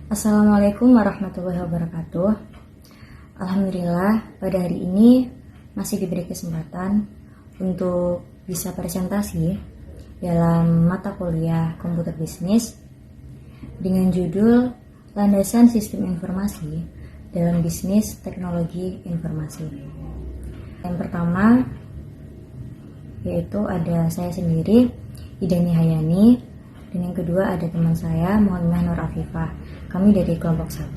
Assalamualaikum warahmatullahi wabarakatuh. Alhamdulillah pada hari ini masih diberi kesempatan untuk bisa presentasi dalam mata kuliah komputer bisnis dengan judul Landasan Sistem Informasi dalam Bisnis Teknologi Informasi. Yang pertama yaitu ada saya sendiri, Idani Hayani, dan yang kedua ada teman saya, Muhammad Nur Afifah. Kami dari kelompok 1.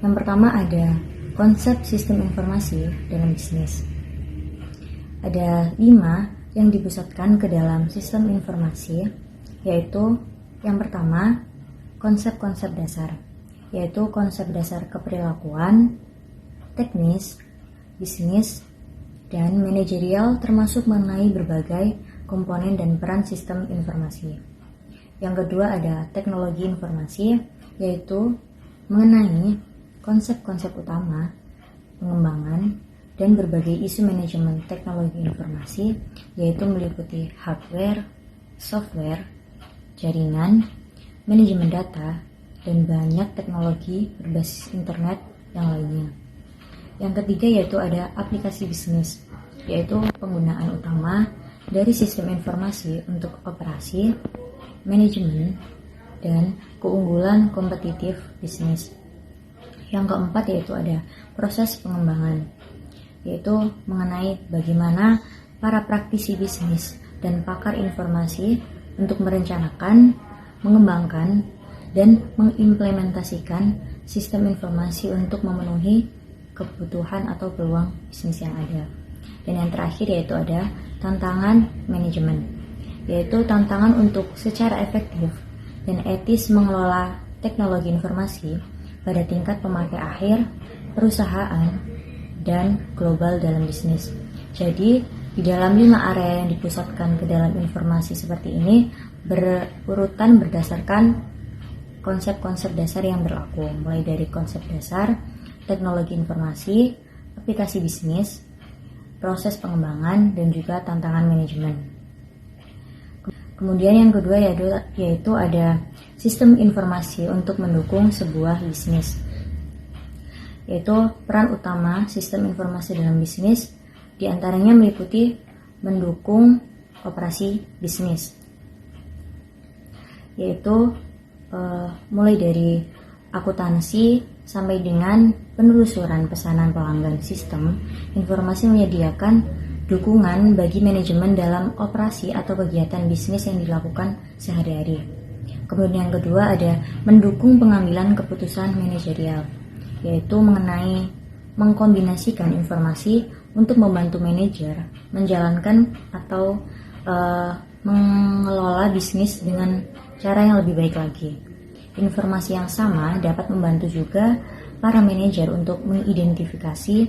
Yang pertama ada konsep sistem informasi dalam bisnis. Ada 5 yang dipusatkan ke dalam sistem informasi, yaitu yang pertama, konsep-konsep dasar, yaitu konsep dasar keperilakuan, teknis, bisnis, dan manajerial termasuk mengenai berbagai komponen dan peran sistem informasi. Yang kedua ada teknologi informasi, yaitu mengenai konsep-konsep utama, pengembangan, dan berbagai isu manajemen teknologi informasi, yaitu meliputi hardware, software, jaringan, manajemen data, dan banyak teknologi berbasis internet yang lainnya. Yang ketiga yaitu ada aplikasi bisnis, yaitu penggunaan utama dari sistem informasi untuk operasi, manajemen, dan keunggulan kompetitif bisnis. Yang keempat yaitu ada proses pengembangan, yaitu mengenai bagaimana para praktisi bisnis dan pakar informasi untuk merencanakan, mengembangkan, dan mengimplementasikan sistem informasi untuk memenuhi kebutuhan atau peluang bisnis yang ada. Dan yang terakhir yaitu ada tantangan manajemen, yaitu tantangan untuk secara efektif dan etis mengelola teknologi informasi pada tingkat pemakai akhir, perusahaan, dan global dalam bisnis. Jadi, di dalam 5 area yang dipusatkan ke dalam informasi seperti ini berurutan berdasarkan konsep-konsep dasar yang berlaku, mulai dari konsep dasar, teknologi informasi, aplikasi bisnis, proses pengembangan, dan juga tantangan manajemen. Kemudian yang kedua yaitu ada sistem informasi untuk mendukung sebuah bisnis, yaitu peran utama sistem informasi dalam bisnis diantaranya meliputi mendukung operasi bisnis, yaitu mulai dari akuntansi sampai dengan penelusuran pesanan pelanggan. Sistem informasi menyediakan dukungan bagi manajemen dalam operasi atau kegiatan bisnis yang dilakukan sehari-hari. Kemudian yang kedua ada mendukung pengambilan keputusan manajerial, yaitu mengenai mengkombinasikan informasi untuk membantu manajer menjalankan atau mengelola bisnis dengan cara yang lebih baik lagi. Informasi yang sama dapat membantu juga para manajer untuk mengidentifikasi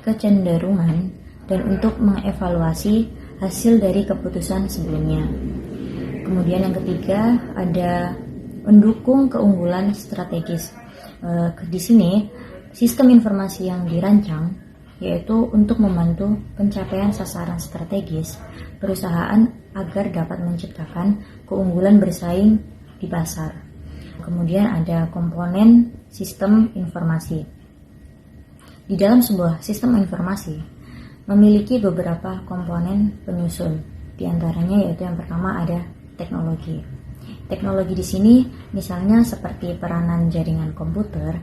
kecenderungan dan untuk mengevaluasi hasil dari keputusan sebelumnya. Kemudian yang ketiga ada mendukung keunggulan strategis. Di sini sistem informasi yang dirancang yaitu untuk membantu pencapaian sasaran strategis perusahaan agar dapat menciptakan keunggulan bersaing di pasar. Kemudian ada komponen sistem informasi. Di dalam sebuah sistem informasi memiliki beberapa komponen penyusun. Di antaranya yaitu yang pertama ada teknologi. Teknologi di sini misalnya seperti peranan jaringan komputer,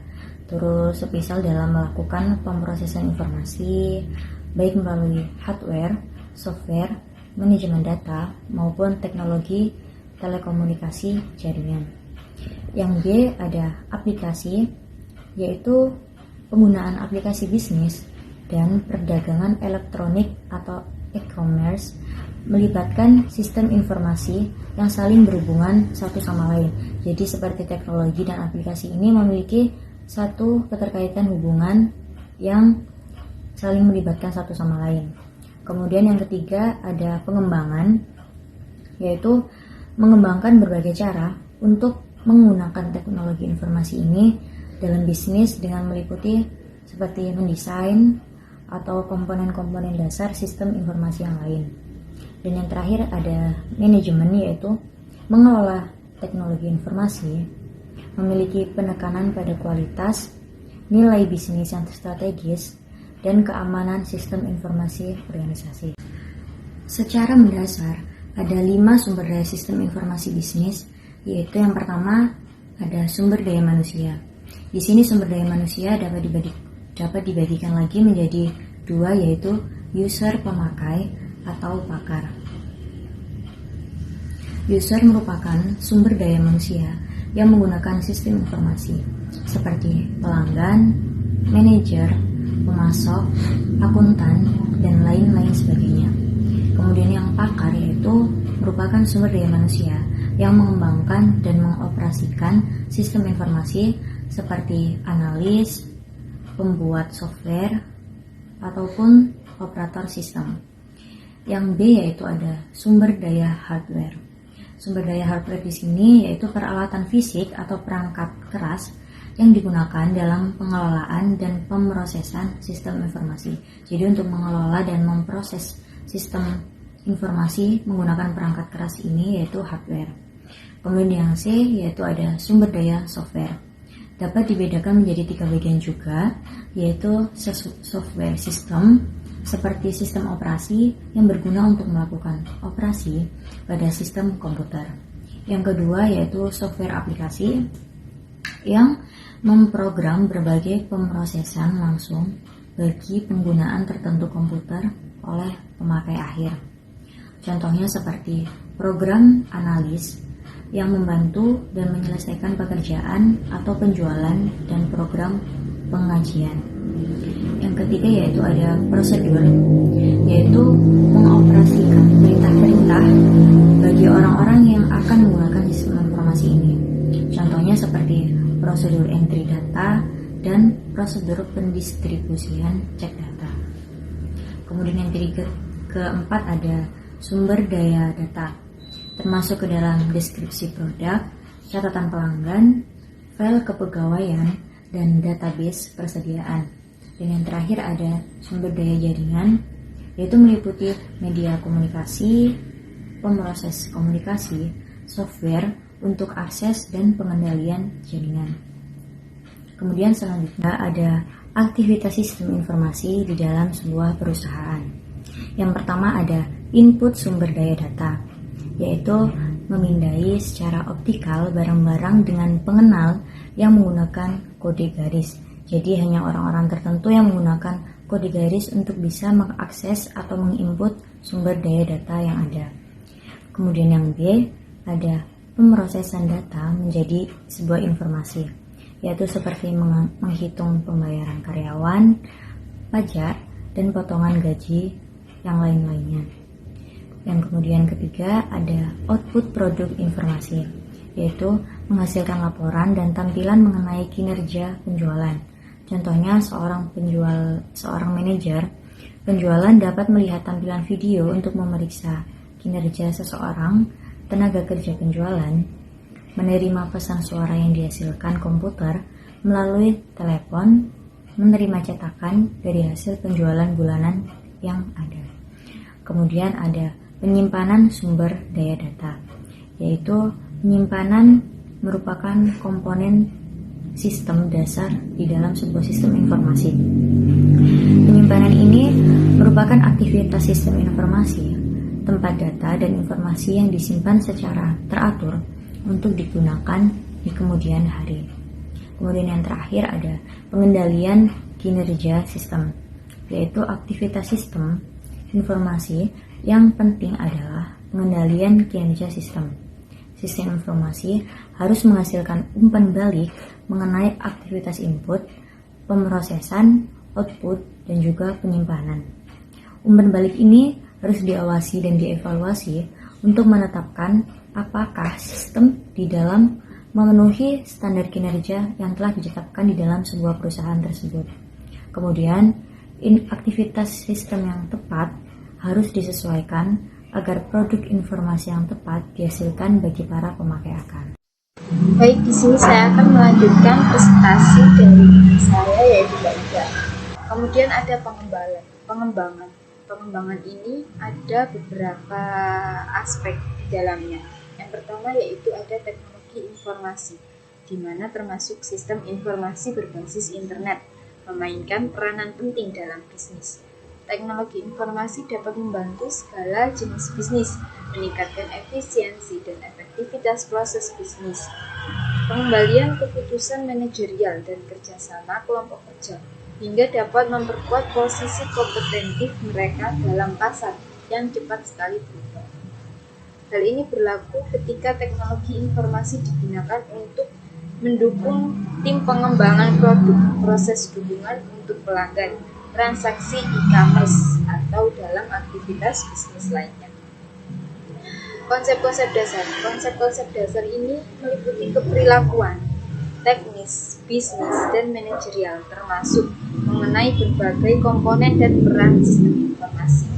terus semisal dalam melakukan pemrosesan informasi baik melalui hardware, software, manajemen data maupun teknologi telekomunikasi jaringan. Yang B ada aplikasi, yaitu penggunaan aplikasi bisnis dan perdagangan elektronik atau e-commerce melibatkan sistem informasi yang saling berhubungan satu sama lain. Jadi seperti teknologi dan aplikasi ini memiliki satu keterkaitan hubungan yang saling melibatkan satu sama lain. Kemudian yang ketiga ada pengembangan, yaitu mengembangkan berbagai cara untuk menggunakan teknologi informasi ini dalam bisnis dengan meliputi seperti mendesain atau komponen-komponen dasar sistem informasi yang lain. Dan yang terakhir ada manajemen, yaitu mengelola teknologi informasi memiliki penekanan pada kualitas, nilai bisnis yang strategis, dan keamanan sistem informasi organisasi. Secara mendasar, ada 5 sumber daya sistem informasi bisnis, yaitu yang pertama ada sumber daya manusia. Di sini sumber daya manusia dapat dibagikan lagi menjadi 2, yaitu user pemakai atau pakar. User merupakan sumber daya manusia yang menggunakan sistem informasi seperti pelanggan, manajer, pemasok, akuntan, dan lain-lain sebagainya. Kemudian yang pakar yaitu merupakan sumber daya manusia yang mengembangkan dan mengoperasikan sistem informasi seperti analis, pembuat software, ataupun operator sistem. Yang B yaitu ada sumber daya hardware. Sumber daya hardware di sini yaitu peralatan fisik atau perangkat keras yang digunakan dalam pengelolaan dan pemrosesan sistem informasi. Jadi untuk mengelola dan memproses sistem informasi menggunakan perangkat keras ini yaitu hardware. Kemudian yang C yaitu ada sumber daya software. Dapat dibedakan menjadi 3 bagian juga, yaitu software system seperti sistem operasi yang berguna untuk melakukan operasi pada sistem komputer. Yang kedua yaitu software aplikasi yang memprogram berbagai pemrosesan langsung bagi penggunaan tertentu komputer oleh pemakai akhir. Contohnya seperti program analis yang membantu dan menyelesaikan pekerjaan atau penjualan dan program pengajian. Yang ketiga yaitu ada prosedur, yaitu mengoperasikan perintah-perintah bagi orang-orang yang akan menggunakan sistem informasi ini. Contohnya seperti prosedur entry data dan prosedur pendistribusian cek data. Kemudian yang keempat ada sumber daya data, termasuk ke dalam deskripsi produk, catatan pelanggan, file kepegawaian, dan database persediaan. Dan yang terakhir ada sumber daya jaringan, yaitu meliputi media komunikasi, pemroses komunikasi, software untuk akses dan pengendalian jaringan. Kemudian selanjutnya ada aktivitas sistem informasi di dalam sebuah perusahaan. Yang pertama ada input sumber daya data, yaitu memindai secara optikal barang-barang dengan pengenal yang menggunakan kode garis. Jadi hanya orang-orang tertentu yang menggunakan kode garis untuk bisa mengakses atau menginput sumber daya data yang ada. Kemudian yang B ada pemrosesan data menjadi sebuah informasi, yaitu seperti menghitung pembayaran karyawan, pajak, dan potongan gaji yang lain-lainnya. Yang kemudian ketiga ada output produk informasi, yaitu menghasilkan laporan dan tampilan mengenai kinerja penjualan. Contohnya seorang manajer penjualan dapat melihat tampilan video untuk memeriksa kinerja seseorang tenaga kerja penjualan, menerima pesan suara yang dihasilkan komputer melalui telepon, menerima cetakan dari hasil penjualan bulanan yang ada. Kemudian ada penyimpanan sumber daya data, yaitu penyimpanan merupakan komponen sistem dasar di dalam sebuah sistem informasi. Penyimpanan ini merupakan aktivitas sistem informasi, tempat data dan informasi yang disimpan secara teratur untuk digunakan di kemudian hari. Kemudian yang terakhir ada pengendalian kinerja sistem, yaitu aktivitas sistem informasi yang penting adalah pengendalian kinerja sistem. Sistem informasi harus menghasilkan umpan balik mengenai aktivitas input, pemrosesan, output, dan juga penyimpanan. Umpan balik ini harus diawasi dan dievaluasi untuk menetapkan apakah sistem di dalam memenuhi standar kinerja yang telah ditetapkan di dalam sebuah perusahaan tersebut. Kemudian, aktivitas sistem yang tepat harus disesuaikan agar produk informasi yang tepat dihasilkan bagi para pemakai akan. Baik, di sini saya akan melanjutkan presentasi dari saya yaitu Mbak Ida. Kemudian ada pengembangan. Pengembangan ini ada beberapa aspek di dalamnya. Yang pertama yaitu ada teknologi informasi, di mana termasuk sistem informasi berbasis internet, memainkan peranan penting dalam bisnis. Teknologi informasi dapat membantu segala jenis bisnis, meningkatkan efisiensi dan efektivitas proses bisnis, pengembalian keputusan manajerial dan kerjasama kelompok kerja, hingga dapat memperkuat posisi kompetitif mereka dalam pasar yang cepat sekali berubah. Hal ini berlaku ketika teknologi informasi digunakan untuk mendukung tim pengembangan produk, proses dukungan untuk pelanggan, transaksi e-commerce, atau dalam aktivitas bisnis lainnya. Konsep-konsep dasar ini meliputi keperilakuan, teknis, bisnis, dan manajerial, termasuk mengenai berbagai komponen dan peran sistem informasi.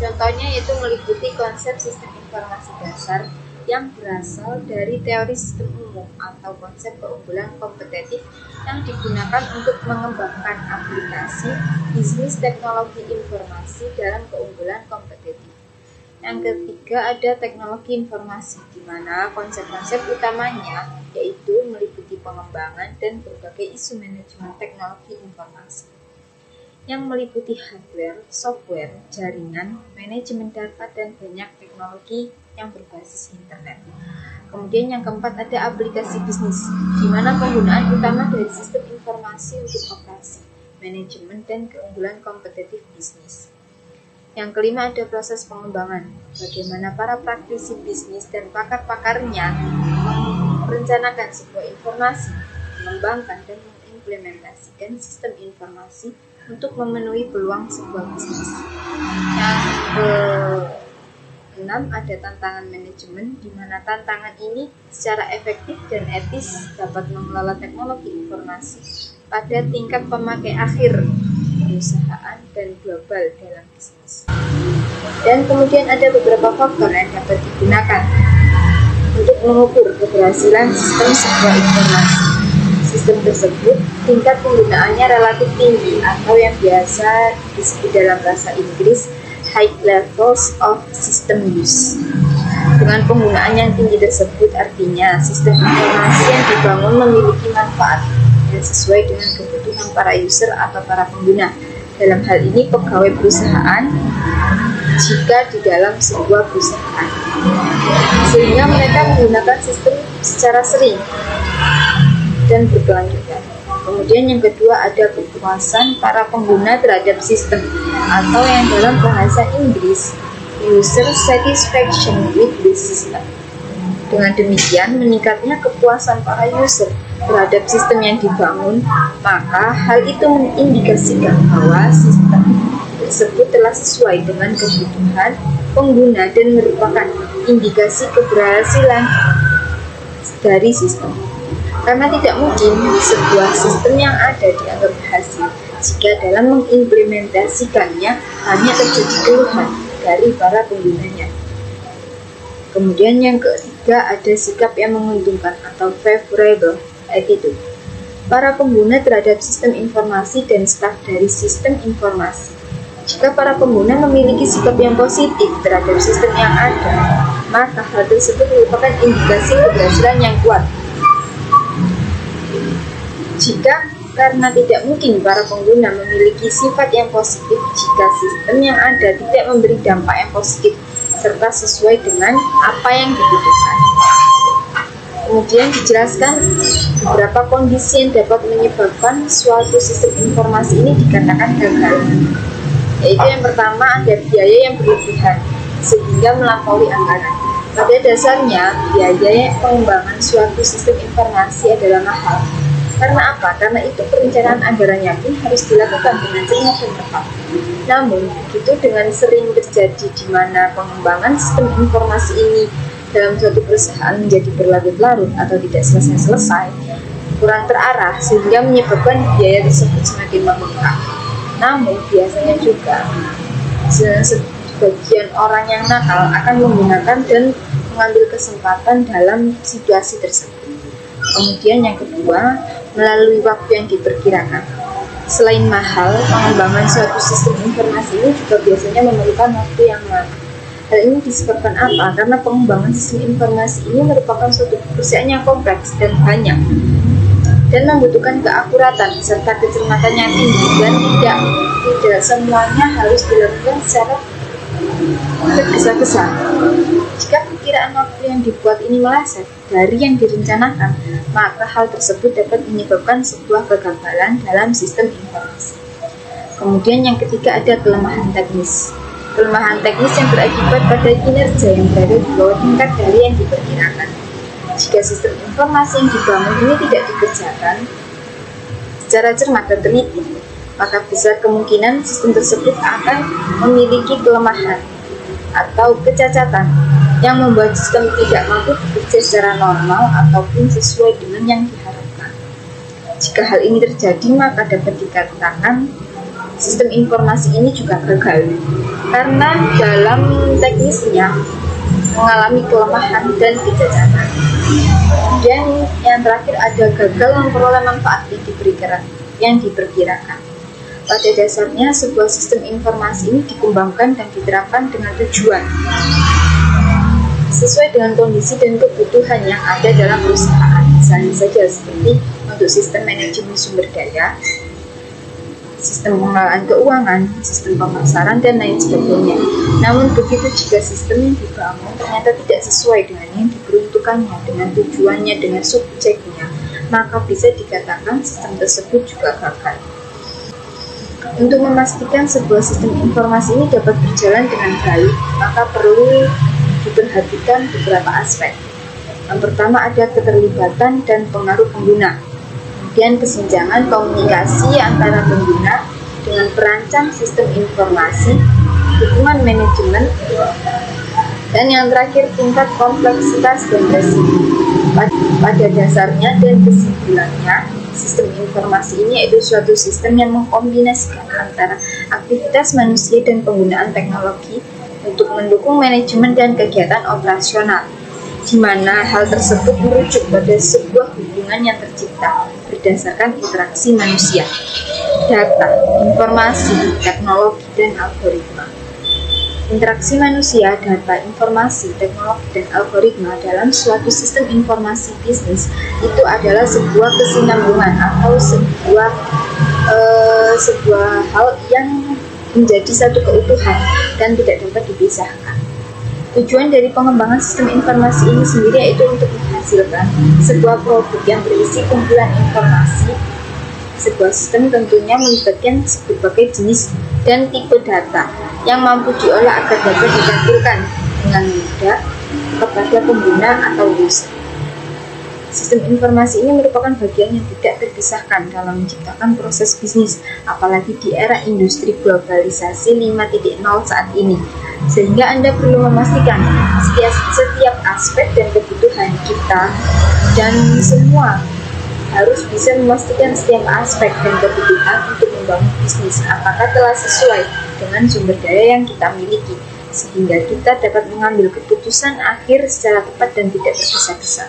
Contohnya yaitu meliputi konsep sistem informasi dasar yang berasal dari teori sistem umum atau konsep keunggulan kompetitif yang digunakan untuk mengembangkan aplikasi bisnis teknologi informasi dalam keunggulan kompetitif. Yang ketiga ada teknologi informasi, di mana konsep-konsep utamanya yaitu meliputi pengembangan dan berbagai isu manajemen teknologi informasi yang meliputi hardware, software, jaringan, manajemen data, dan banyak teknologi yang berbasis internet. Kemudian yang keempat ada aplikasi bisnis, di mana penggunaan utama dari sistem informasi untuk operasi, manajemen, dan keunggulan kompetitif bisnis. Yang kelima ada proses pengembangan, bagaimana para praktisi bisnis dan pakar-pakarnya merencanakan sebuah informasi, mengembangkan dan mengimplementasikan sistem informasi untuk memenuhi peluang sebuah bisnis. Yang keenam ada tantangan manajemen, di mana tantangan ini secara efektif dan etis dapat mengelola teknologi informasi pada tingkat pemakai akhir, perusahaan, dan global dalam bisnis. Dan kemudian ada beberapa faktor yang dapat digunakan untuk mengukur keberhasilan sistem sebuah informasi. Sistem tersebut tingkat penggunaannya relatif tinggi atau yang biasa disebut dalam bahasa Inggris high levels of system use. Dengan penggunaan yang tinggi tersebut artinya sistem informasi yang dibangun memiliki manfaat dan sesuai dengan kebutuhan para user atau para pengguna. Dalam hal ini pegawai perusahaan jika di dalam sebuah perusahaan, sehingga mereka menggunakan sistem secara sering dan berkelanjutan. Kemudian yang kedua ada kepuasan para pengguna terhadap sistem, atau yang dalam bahasa Inggris user satisfaction with the system. Dengan demikian meningkatnya kepuasan para user terhadap sistem yang dibangun, maka hal itu mengindikasikan bahwa sistem tersebut telah sesuai dengan kebutuhan pengguna dan merupakan indikasi keberhasilan dari sistem. Karena tidak mungkin sebuah sistem yang ada dianggap berhasil jika dalam mengimplementasikannya hanya terjadi keluhan dari para penggunanya. Kemudian yang ketiga ada sikap yang menguntungkan atau favorable attitude. Para pengguna terhadap sistem informasi dan staf dari sistem informasi. Jika para pengguna memiliki sikap yang positif terhadap sistem yang ada, maka hal tersebut merupakan indikasi keberhasilan yang kuat. Jika karena tidak mungkin para pengguna memiliki sifat yang positif jika sistem yang ada tidak memberi dampak yang positif serta sesuai dengan apa yang dibutuhkan. Kemudian dijelaskan beberapa kondisi yang dapat menyebabkan suatu sistem informasi ini dikatakan gagal. Yaitu yang pertama ada biaya yang berlebihan sehingga melampaui anggaran. Pada dasarnya biaya pengembangan suatu sistem informasi adalah mahal. Karena apa? Karena itu perencanaan anggarannya pun harus dilakukan dengan cermat dan tepat. Namun, begitu dengan sering terjadi di mana pengembangan sistem informasi ini dalam suatu perusahaan menjadi berlarut-larut atau tidak selesai-selesai, kurang terarah sehingga menyebabkan biaya tersebut semakin membengkak. Namun, biasanya juga sebagian orang yang nakal akan menggunakan dan mengambil kesempatan dalam situasi tersebut. Kemudian yang kedua, melalui waktu yang diperkirakan. Selain mahal, pengembangan suatu sistem informasi ini juga biasanya memerlukan waktu yang lama. Hal ini disebabkan apa? Karena pengembangan sistem informasi ini merupakan suatu pekerjaan yang kompleks dan banyak, dan membutuhkan keakuratan serta kecermatan yang tinggi, dan tidak semuanya harus dilakukan secara tergesa-gesa. Jika perkiraan waktu yang dibuat ini meleset dari yang direncanakan, maka hal tersebut dapat menyebabkan sebuah kegagalan dalam sistem informasi. Kemudian yang ketiga ada kelemahan teknis. Kelemahan teknis yang berakibat pada kinerja yang berada di bawah tingkat dari yang diperkirakan. Jika sistem informasi yang dibangun ini tidak dikerjakan secara cermat dan teliti, maka besar kemungkinan sistem tersebut akan memiliki kelemahan atau kecacatan yang membuat sistem tidak mampu bekerja secara normal ataupun sesuai dengan yang diharapkan. Jika hal ini terjadi, maka dapat dikatakan sistem informasi ini juga gagal, karena dalam teknisnya mengalami kelemahan dan kecacatan. Dan yang terakhir ada gagal memperoleh manfaat yang diperkirakan. Pada dasarnya, sebuah sistem informasi ini dikembangkan dan diterapkan dengan tujuan sesuai dengan kondisi dan kebutuhan yang ada dalam perusahaan. Misalnya saja seperti untuk sistem manajemen sumber daya, sistem pengelolaan keuangan, sistem pemasaran, dan lain sebagainya. Namun begitu jika sistem yang dibangun ternyata tidak sesuai dengan yang diperuntukannya, dengan tujuannya, dengan subjeknya, maka bisa dikatakan sistem tersebut juga gagal. Untuk memastikan sebuah sistem informasi ini dapat berjalan dengan baik, maka perlu diperhatikan beberapa aspek. Yang pertama ada keterlibatan dan pengaruh pengguna. Kemudian kesenjangan komunikasi antara pengguna dengan perancang sistem informasi, dukungan manajemen, dan yang terakhir tingkat kompleksitas dan resiko. Pada dasarnya dan kesimpulannya, sistem informasi ini yaitu suatu sistem yang mengkombinasikan antara aktivitas manusia dan penggunaan teknologi untuk mendukung manajemen dan kegiatan operasional, di mana hal tersebut merujuk pada sebuah hubungan yang tercipta berdasarkan interaksi manusia, data, informasi, teknologi, dan algoritma. Interaksi manusia, data, informasi, teknologi, dan algoritma dalam suatu sistem informasi bisnis itu adalah sebuah kesinambungan atau sebuah hal yang menjadi satu keutuhan dan tidak dapat dipisahkan. Tujuan dari pengembangan sistem informasi ini sendiri yaitu untuk menghasilkan sebuah produk yang berisi kumpulan informasi. Sebuah sistem tentunya melibatkan berbagai jenis dan tipe data yang mampu diolah agar dapat ditampilkan dengan mudah kepada pengguna atau user. Sistem informasi ini merupakan bagian yang tidak terpisahkan dalam menciptakan proses bisnis, apalagi di era industri globalisasi 5.0 saat ini. Sehingga Anda perlu memastikan setiap aspek dan kebutuhan kita, dan semua harus bisa memastikan setiap aspek dan kebutuhan untuk membangun bisnis apakah telah sesuai dengan sumber daya yang kita miliki, sehingga kita dapat mengambil keputusan akhir secara tepat dan tidak tergesa-gesa.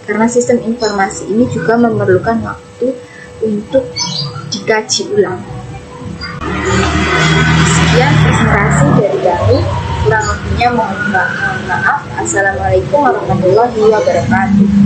Karena sistem informasi ini juga memerlukan waktu untuk dikaji ulang. Sekian presentasi dari kami, kurang lebihnya mohon maaf. Assalamualaikum warahmatullahi wabarakatuh.